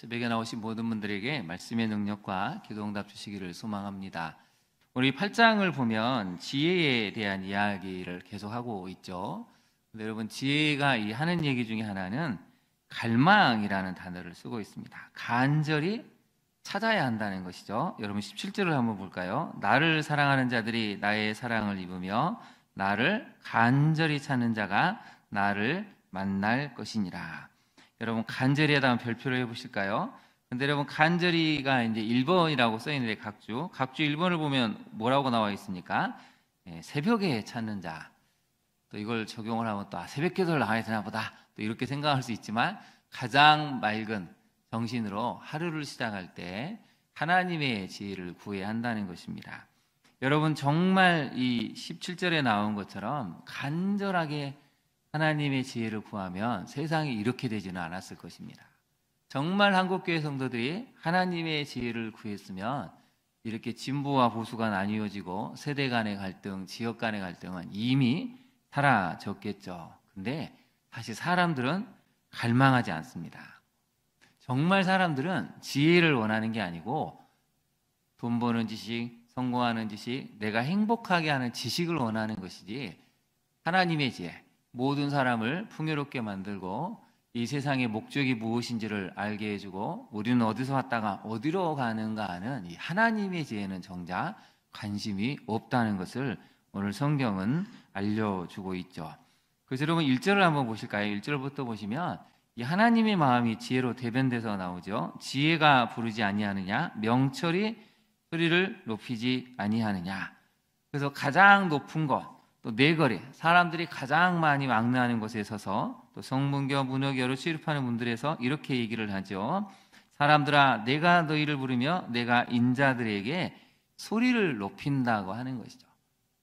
새벽에 나오신 모든 분들에게 말씀의 능력과 기도응답 주시기를 소망합니다. 우리 8장을 보면 지혜에 대한 이야기를 계속하고 있죠. 근데 여러분, 지혜가 이 하는 얘기 중에 하나는 갈망이라는 단어를 쓰고 있습니다. 간절히 찾아야 한다는 것이죠. 여러분 17절을 한번 볼까요? 나를 사랑하는 자들이 나의 사랑을 입으며 나를 간절히 찾는 자가 나를 만날 것이니라. 여러분 간절히에다 한번 별표를 해보실까요? 근데 여러분 간절히가 이제 1번이라고 써있는데 각주 1번을 보면 뭐라고 나와 있습니까? 새벽에 찾는 자. 또 이걸 적용을 하면 또 새벽 기도를 나가야 되나 보다 또 이렇게 생각할 수 있지만, 가장 맑은 정신으로 하루를 시작할 때 하나님의 지혜를 구해야 한다는 것입니다. 여러분 정말 이 17절에 나온 것처럼 간절하게 하나님의 지혜를 구하면 세상이 이렇게 되지는 않았을 것입니다. 정말 한국교회 성도들이 하나님의 지혜를 구했으면 이렇게 진보와 보수가 나뉘어지고 세대 간의 갈등, 지역 간의 갈등은 이미 사라졌겠죠. 근데 사실 사람들은 갈망하지 않습니다. 정말 사람들은 지혜를 원하는 게 아니고 돈 버는 지식, 성공하는 지식, 내가 행복하게 하는 지식을 원하는 것이지, 하나님의 지혜, 모든 사람을 풍요롭게 만들고 이 세상의 목적이 무엇인지를 알게 해주고 우리는 어디서 왔다가 어디로 가는가 하는 이 하나님의 지혜는 정작 관심이 없다는 것을 오늘 성경은 알려주고 있죠. 그래서 여러분 1절을 한번 보실까요? 1절부터 보시면 이 하나님의 마음이 지혜로 대변돼서 나오죠. 지혜가 부르지 아니하느냐, 명철이 소리를 높이지 아니하느냐. 그래서 가장 높은 곳, 또 네거리, 사람들이 가장 많이 왕래하는 곳에 서서, 또 성문교, 문화교를 수립하는 분들에서 이렇게 얘기를 하죠. 사람들아, 내가 너희를 부르며 내가 인자들에게 소리를 높인다고 하는 것이죠.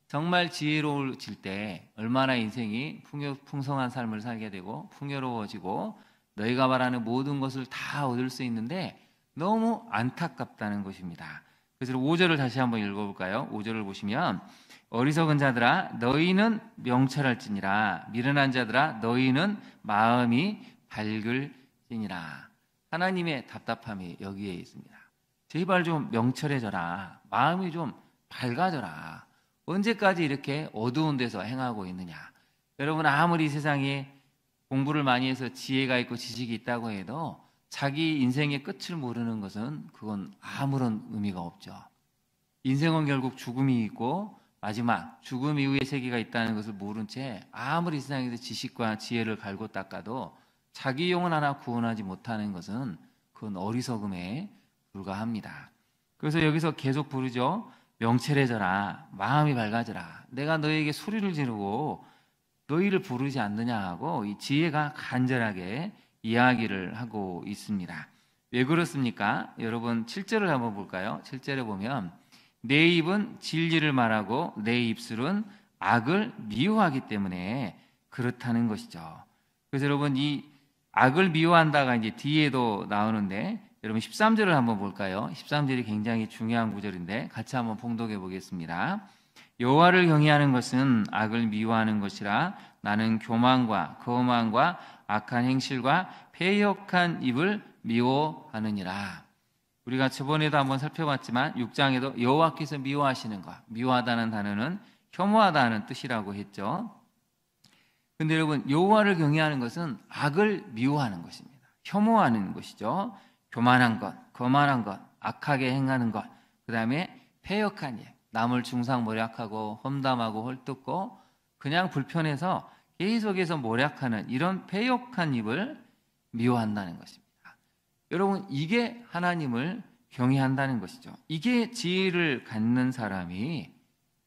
정말 지혜로워질 때 얼마나 인생이 풍성한 삶을 살게 되고 풍요로워지고 너희가 바라는 모든 것을 다 얻을 수 있는데 너무 안타깝다는 것입니다. 그래서 5절을 다시 한번 읽어볼까요? 5절을 보시면 어리석은 자들아 너희는 명철할지니라, 미련한 자들아 너희는 마음이 밝을지니라. 하나님의 답답함이 여기에 있습니다. 제발 좀 명철해져라, 마음이 좀 밝아져라. 언제까지 이렇게 어두운 데서 행하고 있느냐. 여러분 아무리 세상에 공부를 많이 해서 지혜가 있고 지식이 있다고 해도 자기 인생의 끝을 모르는 것은 그건 아무런 의미가 없죠. 인생은 결국 죽음이 있고 마지막 죽음 이후의 세계가 있다는 것을 모른 채 아무리 세상에서 지식과 지혜를 갈고 닦아도 자기 영혼 하나 구원하지 못하는 것은 그건 어리석음에 불과합니다. 그래서 여기서 계속 부르죠. 명철해져라, 마음이 밝아져라. 내가 너에게 소리를 지르고 너희를 부르지 않느냐 하고 이 지혜가 간절하게 이야기를 하고 있습니다. 왜 그렇습니까? 여러분 7절을 한번 볼까요? 7절에 보면 내 입은 진리를 말하고 내 입술은 악을 미워하기 때문에 그렇다는 것이죠. 그래서 여러분 이 악을 미워한다가 이제 뒤에도 나오는데, 여러분 13절을 한번 볼까요? 13절이 굉장히 중요한 구절인데 같이 한번 봉독해 보겠습니다. 여호와를 경외하는 것은 악을 미워하는 것이라, 나는 교만과 거만과 악한 행실과 패역한 입을 미워하느니라. 우리가 저번에도 한번 살펴봤지만 6장에도 여호와께서 미워하시는 것, 미워하다는 단어는 혐오하다는 뜻이라고 했죠. 근데 여러분 여호와를 경외하는 것은 악을 미워하는 것입니다. 혐오하는 것이죠. 교만한 것, 거만한 것, 악하게 행하는 것, 그 다음에 패역한 일, 남을 중상모략하고 험담하고 헐뜯고 그냥 불편해서 계속해서 모략하는 이런 패역한 입을 미워한다는 것입니다. 여러분 이게 하나님을 경외한다는 것이죠. 이게 지혜를 갖는 사람이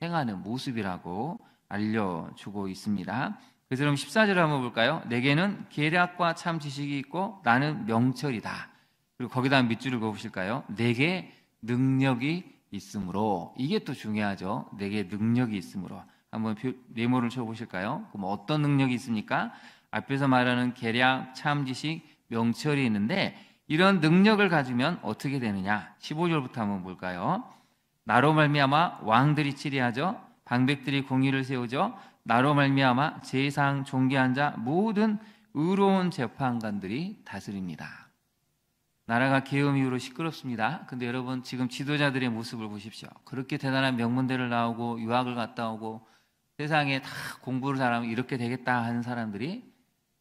행하는 모습이라고 알려주고 있습니다. 그래서 그럼 14절 한번 볼까요? 내게는 계략과 참 지식이 있고 나는 명철이다. 그리고 거기다 밑줄을 그어보실까요? 내게 능력이 있으므로. 이게 또 중요하죠. 내게 능력이 있으므로. 한번 메모를 쳐보실까요? 그럼 어떤 능력이 있습니까? 앞에서 말하는 계략, 참 지식, 명철이 있는데 이런 능력을 가지면 어떻게 되느냐? 15절부터 한번 볼까요? 나로 말미암아 왕들이 치리하죠. 방백들이 공의를 세우죠. 나로 말미암아 제상 존귀한 자 모든 의로운 재판관들이 다스립니다. 나라가 계엄 이후로 시끄럽습니다. 근데 여러분 지금 지도자들의 모습을 보십시오. 그렇게 대단한 명문대를 나오고 유학을 갔다 오고 세상에 다 공부를 잘하면 이렇게 되겠다 하는 사람들이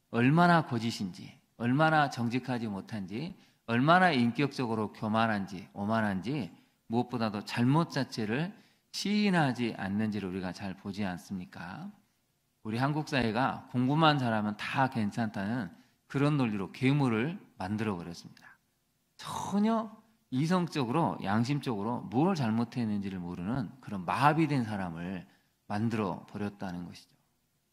얼마나 거짓인지, 얼마나 정직하지 못한지, 얼마나 인격적으로 교만한지, 오만한지, 무엇보다도 잘못 자체를 시인하지 않는지를 우리가 잘 보지 않습니까? 우리 한국 사회가 공부만 잘하면 다 괜찮다는 그런 논리로 괴물을 만들어 버렸습니다. 전혀 이성적으로, 양심적으로 뭘 잘못했는지를 모르는 그런 마비된 사람을 만들어 버렸다는 것이죠.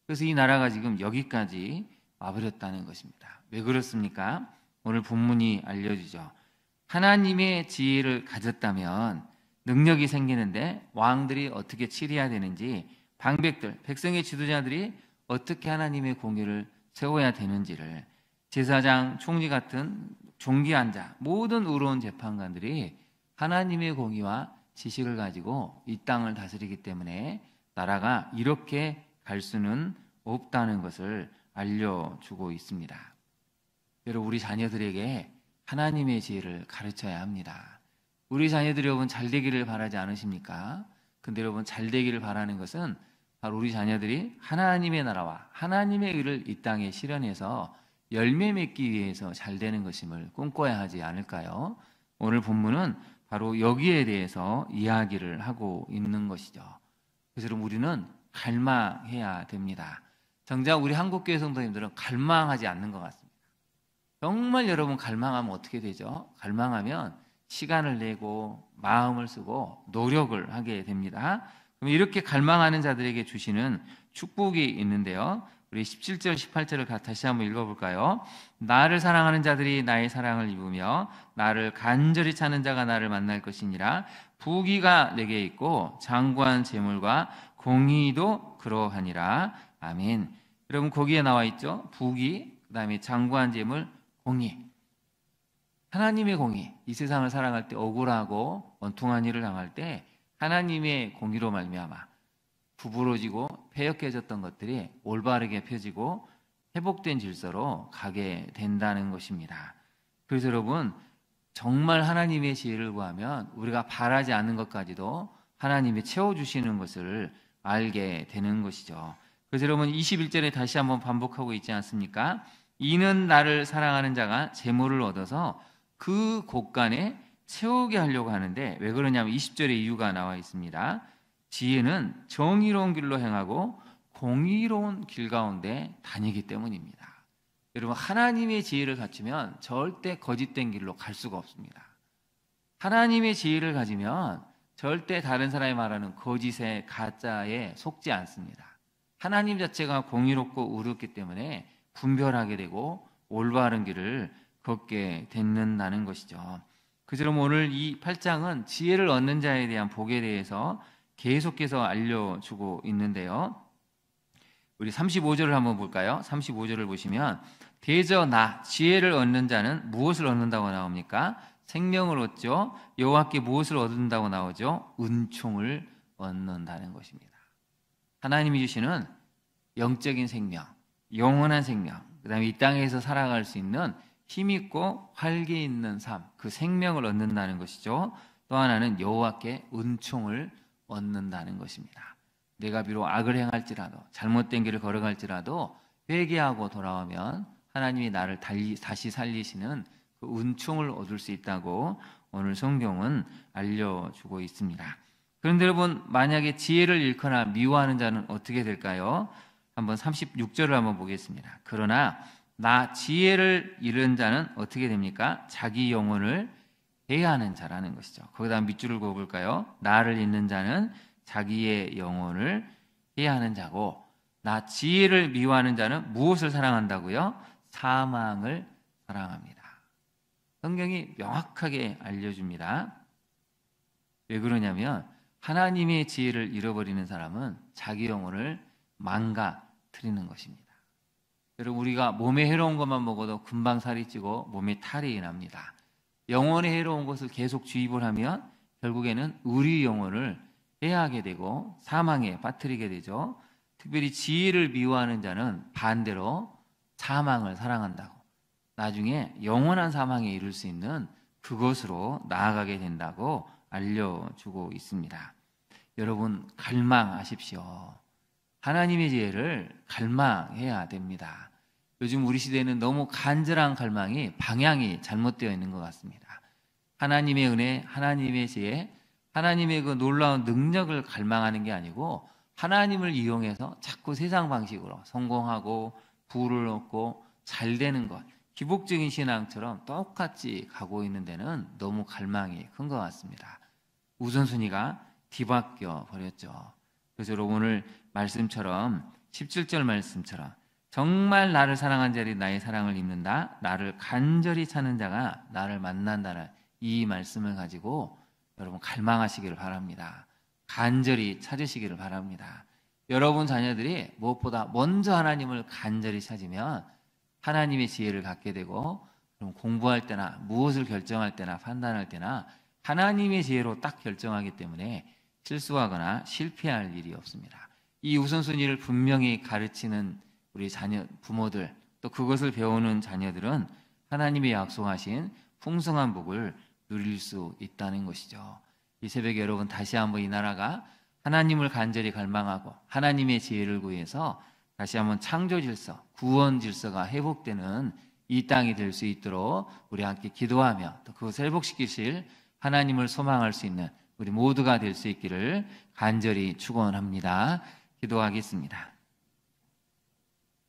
그래서 이 나라가 지금 여기까지 와버렸다는 것입니다. 왜 그렇습니까? 오늘 본문이 알려주죠. 하나님의 지혜를 가졌다면 능력이 생기는데 왕들이 어떻게 치려야 되는지, 방백들, 백성의 지도자들이 어떻게 하나님의 공의를 세워야 되는지를, 제사장, 총리 같은 존귀한 자, 모든 의로운 재판관들이 하나님의 공의와 지식을 가지고 이 땅을 다스리기 때문에 나라가 이렇게 갈 수는 없다는 것을 알려주고 있습니다. 여러분, 우리 자녀들에게 하나님의 지혜를 가르쳐야 합니다. 우리 자녀들이 여러분 잘 되기를 바라지 않으십니까? 근데 여러분 잘 되기를 바라는 것은 바로 우리 자녀들이 하나님의 나라와 하나님의 의를 이 땅에 실현해서 열매 맺기 위해서 잘 되는 것임을 꿈꿔야 하지 않을까요? 오늘 본문은 바로 여기에 대해서 이야기를 하고 있는 것이죠. 그래서 우리는 갈망해야 됩니다. 정작 우리 한국교회 성도님들은 갈망하지 않는 것 같습니다. 정말 여러분 갈망하면 어떻게 되죠? 갈망하면 시간을 내고 마음을 쓰고 노력을 하게 됩니다. 그럼 이렇게 갈망하는 자들에게 주시는 축복이 있는데요. 우리 17절, 18절을 다시 한번 읽어볼까요? 나를 사랑하는 자들이 나의 사랑을 입으며 나를 간절히 찾는 자가 나를 만날 것이니라. 부귀가 내게 있고 장구한 재물과 공의도 그러하니라. 아멘. 여러분 거기에 나와 있죠? 부귀, 그 다음에 장구한 재물, 공의. 하나님의 공의. 이 세상을 살아갈 때 억울하고 원통한 일을 당할 때 하나님의 공의로 말미암아 부부러지고 패역해졌던 것들이 올바르게 펴지고 회복된 질서로 가게 된다는 것입니다. 그래서 여러분 정말 하나님의 지혜를 구하면 우리가 바라지 않는 것까지도 하나님이 채워주시는 것을 알게 되는 것이죠. 그래서 여러분 21절에 다시 한번 반복하고 있지 않습니까? 이는 나를 사랑하는 자가 재물을 얻어서 그 곳간에 채우게 하려고 하는데, 왜 그러냐면 20절에 이유가 나와 있습니다. 지혜는 정의로운 길로 행하고 공의로운 길 가운데 다니기 때문입니다. 여러분 하나님의 지혜를 갖추면 절대 거짓된 길로 갈 수가 없습니다. 하나님의 지혜를 가지면 절대 다른 사람이 말하는 거짓에 가짜에 속지 않습니다. 하나님 자체가 공의롭고 의롭기 때문에 분별하게 되고 올바른 길을 걷게 된다는 것이죠. 그처럼 오늘 이 8장은 지혜를 얻는 자에 대한 복에 대해서 계속해서 알려주고 있는데요. 우리 35절을 한번 볼까요? 35절을 보시면 대저 나 지혜를 얻는 자는 무엇을 얻는다고 나옵니까? 생명을 얻죠. 여호와께 무엇을 얻는다고 나오죠? 은총을 얻는다는 것입니다. 하나님이 주시는 영적인 생명, 영원한 생명, 그 다음에 이 땅에서 살아갈 수 있는 힘있고 활기 있는 삶, 그 생명을 얻는다는 것이죠. 또 하나는 여호와께 은총을 얻는다는 것입니다. 내가 비록 악을 행할지라도 잘못된 길을 걸어갈지라도 회개하고 돌아오면 하나님이 나를 다시 살리시는 그 은총을 얻을 수 있다고 오늘 성경은 알려주고 있습니다. 그런데 여러분 만약에 지혜를 잃거나 미워하는 자는 어떻게 될까요? 한번 36절을 한번 보겠습니다. 그러나 나 지혜를 잃은 자는 어떻게 됩니까? 자기 영혼을 해하는 자라는 것이죠. 거기다 밑줄을 그어볼까요? 나를 잃는 자는 자기의 영혼을 해하는 자고, 나 지혜를 미워하는 자는 무엇을 사랑한다고요? 사망을 사랑합니다. 성경이 명확하게 알려줍니다. 왜 그러냐면 하나님의 지혜를 잃어버리는 사람은 자기 영혼을 망가뜨리는 것입니다. 여러분 우리가 몸에 해로운 것만 먹어도 금방 살이 찌고 몸에 탈이 납니다. 영혼에 해로운 것을 계속 주입을 하면 결국에는 우리 영혼을 해하게 되고 사망에 빠뜨리게 되죠. 특별히 지혜를 미워하는 자는 반대로 사망을 사랑한다고. 나중에 영원한 사망에 이를 수 있는 그것으로 나아가게 된다고 알려주고 있습니다. 여러분, 갈망하십시오. 하나님의 지혜를 갈망해야 됩니다. 요즘 우리 시대는 너무 간절한 갈망이 방향이 잘못되어 있는 것 같습니다. 하나님의 은혜, 하나님의 지혜, 하나님의 그 놀라운 능력을 갈망하는 게 아니고 하나님을 이용해서 자꾸 세상 방식으로 성공하고 부를 얻고 잘 되는 것, 기복적인 신앙처럼 똑같이 가고 있는 데는 너무 갈망이 큰 것 같습니다. 우선순위가 뒤바뀌어 버렸죠. 그래서 오늘 말씀처럼 17절 말씀처럼 정말 나를 사랑한 자들이 나의 사랑을 입는다. 나를 간절히 찾는 자가 나를 만난다는 이 말씀을 가지고 여러분 갈망하시기를 바랍니다. 간절히 찾으시기를 바랍니다. 여러분 자녀들이 무엇보다 먼저 하나님을 간절히 찾으면 하나님의 지혜를 갖게 되고, 그럼 공부할 때나 무엇을 결정할 때나 판단할 때나 하나님의 지혜로 딱 결정하기 때문에 실수하거나 실패할 일이 없습니다. 이 우선순위를 분명히 가르치는 우리 자녀, 부모들, 또 그것을 배우는 자녀들은 하나님이 약속하신 풍성한 복을 누릴 수 있다는 것이죠. 이 새벽에 여러분 다시 한번 이 나라가 하나님을 간절히 갈망하고 하나님의 지혜를 구해서 다시 한번 창조 질서, 구원 질서가 회복되는 이 땅이 될 수 있도록 우리 함께 기도하며 또 그것을 회복시키실 하나님을 소망할 수 있는 우리 모두가 될 수 있기를 간절히 축원합니다. 기도하겠습니다.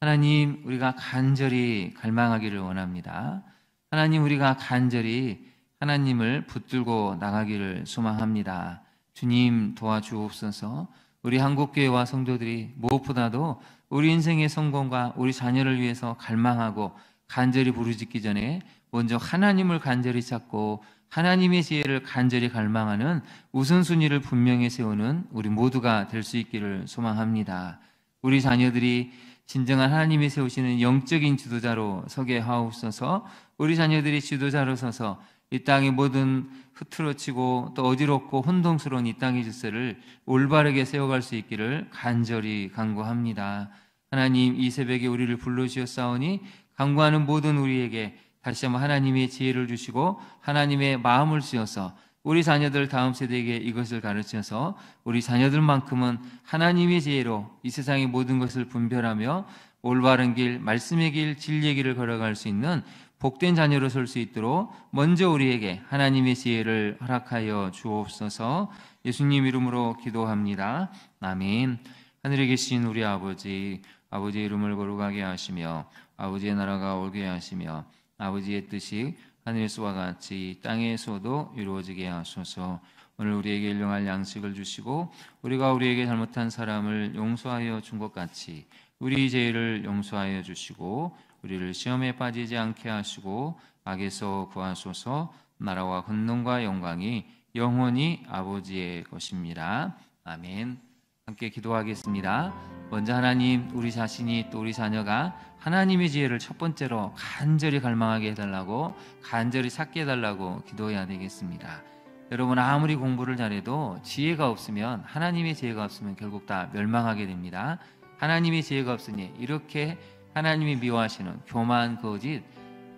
하나님, 우리가 간절히 갈망하기를 원합니다. 하나님, 우리가 간절히 하나님을 붙들고 나가기를 소망합니다. 주님 도와주옵소서. 우리 한국교회와 성도들이 무엇보다도 우리 인생의 성공과 우리 자녀를 위해서 갈망하고 간절히 부르짖기 전에 먼저 하나님을 간절히 찾고 하나님의 지혜를 간절히 갈망하는 우선순위를 분명히 세우는 우리 모두가 될 수 있기를 소망합니다. 우리 자녀들이 진정한 하나님이 세우시는 영적인 지도자로 서게 하옵소서. 우리 자녀들이 지도자로 서서 이 땅의 모든 흐트러치고 또 어지럽고 혼동스러운 이 땅의 질서를 올바르게 세워갈 수 있기를 간절히 간구합니다. 하나님, 이 새벽에 우리를 불러주셨사오니 간구하는 모든 우리에게 다시 한번 하나님의 지혜를 주시고 하나님의 마음을 씌워서 우리 자녀들 다음 세대에게 이것을 가르쳐서 우리 자녀들만큼은 하나님의 지혜로 이 세상의 모든 것을 분별하며 올바른 길, 말씀의 길, 진리의 길을 걸어갈 수 있는 복된 자녀로 설 수 있도록 먼저 우리에게 하나님의 지혜를 허락하여 주옵소서. 예수님 이름으로 기도합니다. 아멘. 하늘에 계신 우리 아버지, 아버지의 이름을 거룩하게 하시며 아버지의 나라가 오게 하시며 아버지의 뜻이 하늘에서와 같이 땅에서도 이루어지게 하소서. 오늘 우리에게 일용할 양식을 주시고 우리가 우리에게 잘못한 사람을 용서하여 준 것 같이 우리 죄를 용서하여 주시고 우리를 시험에 빠지지 않게 하시고 악에서 구하소서. 나라와 권능과 영광이 영원히 아버지의 것입니다. 아멘. 함께 기도하겠습니다. 먼저 하나님, 우리 자신이 또 우리 자녀가 하나님의 지혜를 첫 번째로 간절히 갈망하게 해달라고, 간절히 찾게 해달라고 기도해야 되겠습니다. 여러분, 아무리 공부를 잘해도 지혜가 없으면, 하나님의 지혜가 없으면 결국 다 멸망하게 됩니다. 하나님의 지혜가 없으니 이렇게 하나님이 미워하시는 교만, 거짓,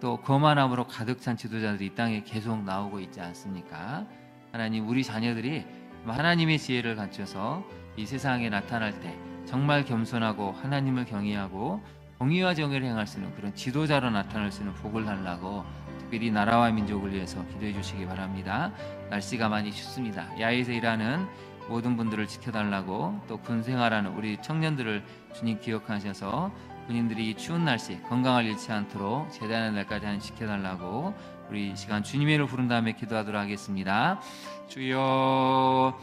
또 거만함으로 가득 찬 지도자들이 이 땅에 계속 나오고 있지 않습니까? 하나님, 우리 자녀들이 하나님의 지혜를 갖춰서 이 세상에 나타날 때 정말 겸손하고 하나님을 경외하고 공의와 정의를 행할 수 있는 그런 지도자로 나타날 수 있는 복을 달라고 특별히 나라와 민족을 위해서 기도해 주시기 바랍니다. 날씨가 많이 춥습니다. 야외에서 일하는 모든 분들을 지켜달라고, 또 군 생활하는 우리 청년들을 주님 기억하셔서 군인들이 이 추운 날씨 건강을 잃지 않도록 제대하는 날까지 한 지켜달라고 우리 이 시간 주님의 이름을 부른 다음에 기도하도록 하겠습니다. 주여